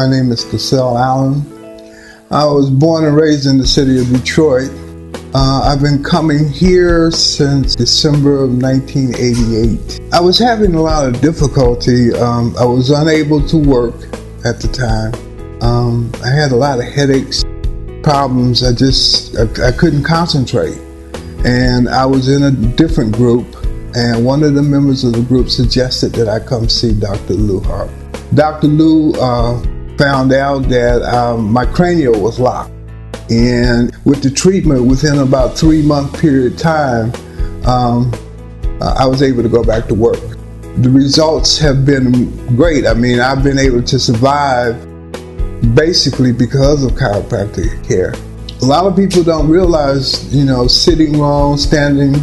My name is Cassell Allen. I was born and raised in the city of Detroit. I've been coming here since December of 1988. I was having a lot of difficulty. I was unable to work at the time. I had a lot of headaches, problems. I couldn't concentrate. And I was in a different group, and one of the members of the group suggested that I come see Dr. Lou Harp. Dr. Lou found out that my cranial was locked. And with the treatment, within about 3-month period of time, I was able to go back to work. The results have been great. I mean, I've been able to survive basically because of chiropractic care. A lot of people don't realize, sitting wrong, standing,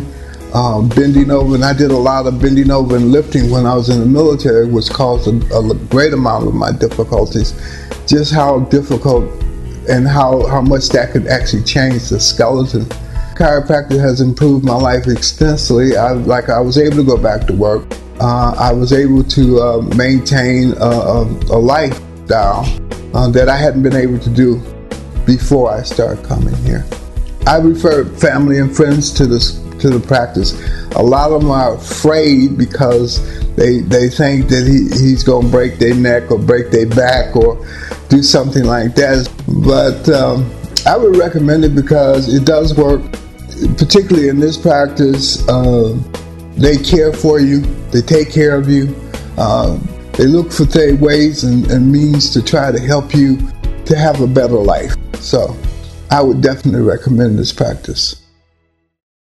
bending over, and I did a lot of bending over and lifting when I was in the military, which caused a great amount of my difficulties. Just how difficult and how much that could actually change the skeleton. Chiropractic has improved my life extensively. I was able to go back to work. I was able to maintain a lifestyle that I hadn't been able to do before I started coming here. I refer family and friends to the practice. A lot of them are afraid because they think that he's going to break their neck or break their back or do something like that. But I would recommend it because it does work, particularly in this practice. They care for you, they take care of you, they look for ways and means to try to help you to have a better life. So I would definitely recommend this practice.